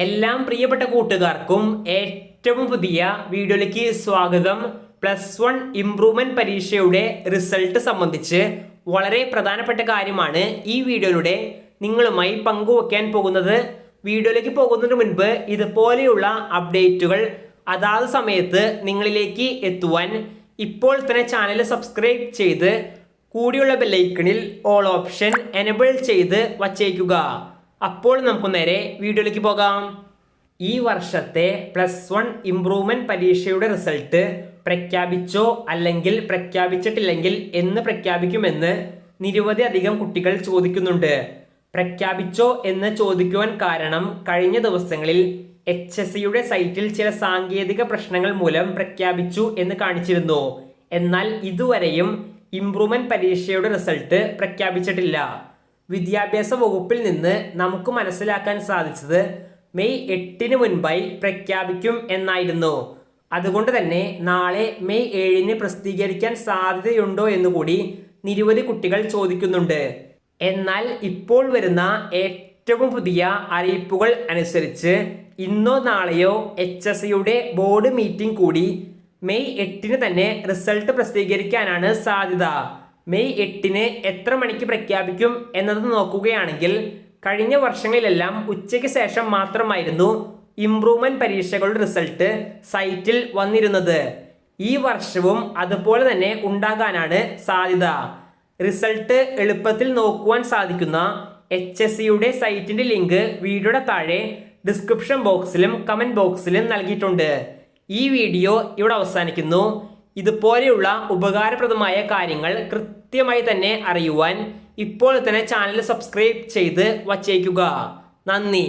എല്ലാം പ്രിയപ്പെട്ട കൂട്ടുകാർക്കും ഏറ്റവും പുതിയ വീഡിയോയിലേക്ക് സ്വാഗതം. +1 ഇംപ്രൂവ്മെന്റ് പരീക്ഷയുടെ റിസൾട്ട് സംബന്ധിച്ച് വളരെ പ്രധാനപ്പെട്ട കാര്യമാണ് ഈ വീഡിയോയിലൂടെ നിങ്ങളുമായി പങ്കുവയ്ക്കാൻ പോകുന്നത്. വീഡിയോയിലേക്ക് പോകുന്നതിന് മുൻപ് ഇതുപോലെയുള്ള അപ്ഡേറ്റുകൾ അതാത് സമയത്ത് നിങ്ങളിലേക്ക് എത്തുവാൻ ഇപ്പോൾ തന്നെ ചാനൽ സബ്സ്ക്രൈബ് ചെയ്ത് കൂടിയുള്ള ബെല്ലൈക്കണിൽ ഓൾ ഓപ്ഷൻ എനേബിൾ ചെയ്ത് വച്ചേക്കുക. അപ്പോൾ നമുക്ക് നേരെ വീഡിയോയിലേക്ക് പോകാം. ഈ വർഷത്തെ +1 ഇംപ്രൂവ്മെന്റ് പരീക്ഷയുടെ റിസൾട്ട് പ്രഖ്യാപിച്ചോ അല്ലെങ്കിൽ പ്രഖ്യാപിച്ചിട്ടില്ലെങ്കിൽ എന്ന് പ്രഖ്യാപിക്കുമെന്ന് നിരവധി അധികം കുട്ടികൾ ചോദിക്കുന്നുണ്ട്. പ്രഖ്യാപിച്ചോ എന്ന് ചോദിക്കുവാൻ കാരണം കഴിഞ്ഞ ദിവസങ്ങളിൽ HSCയുടെ സൈറ്റിൽ ചില സാങ്കേതിക പ്രശ്നങ്ങൾ മൂലം പ്രഖ്യാപിച്ചു എന്ന് കാണിച്ചിരുന്നു. എന്നാൽ ഇതുവരെയും ഇംപ്രൂവ്മെന്റ് പരീക്ഷയുടെ റിസൾട്ട് പ്രഖ്യാപിച്ചിട്ടില്ല. വിദ്യാഭ്യാസ വകുപ്പിൽ നിന്ന് നമുക്ക് മനസ്സിലാക്കാൻ സാധിച്ചത് മെയ് 8 മുൻപായി പ്രഖ്യാപിക്കും എന്നായിരുന്നു. അതുകൊണ്ട് തന്നെ നാളെ മെയ് 7 പ്രസിദ്ധീകരിക്കാൻ സാധ്യതയുണ്ടോ എന്നുകൂടി നിരവധി കുട്ടികൾ ചോദിക്കുന്നുണ്ട്. എന്നാൽ ഇപ്പോൾ വരുന്ന ഏറ്റവും പുതിയ അറിയിപ്പുകൾ അനുസരിച്ച് ഇന്നോ നാളെയോ HSCയുടെ ബോർഡ് മീറ്റിംഗ് കൂടി മെയ് 8 തന്നെ റിസൾട്ട് പ്രസിദ്ധീകരിക്കാനാണ് സാധ്യത. മെയ് 8 എത്ര മണിക്ക് പ്രഖ്യാപിക്കും എന്നത് നോക്കുകയാണെങ്കിൽ കഴിഞ്ഞ വർഷങ്ങളിലെല്ലാം ഉച്ചയ്ക്ക് ശേഷം മാത്രമായിരുന്നു ഇംപ്രൂവ്മെന്റ് പരീക്ഷകളുടെ റിസൾട്ട് സൈറ്റിൽ വന്നിരുന്നത്. ഈ വർഷവും അതുപോലെ തന്നെ ഉണ്ടാകാനാണ് സാധ്യത. റിസൾട്ട് എളുപ്പത്തിൽ നോക്കുവാൻ സാധിക്കുന്ന HSCയുടെ സൈറ്റിന്റെ ലിങ്ക് വീഡിയോയുടെ താഴെ ഡിസ്ക്രിപ്ഷൻ ബോക്സിലും കമന്റ് ബോക്സിലും നൽകിയിട്ടുണ്ട്. ഈ വീഡിയോ ഇവിടെ അവസാനിക്കുന്നു. ഇതുപോലെയുള്ള ഉപകാരപ്രദമായ കാര്യങ്ങൾ കൃത്യമായി തന്നെ അറിയുവാൻ ഇപ്പോൾ തന്നെ ചാനൽ സബ്സ്ക്രൈബ് ചെയ്ത് വച്ചേക്കുക. നന്ദി.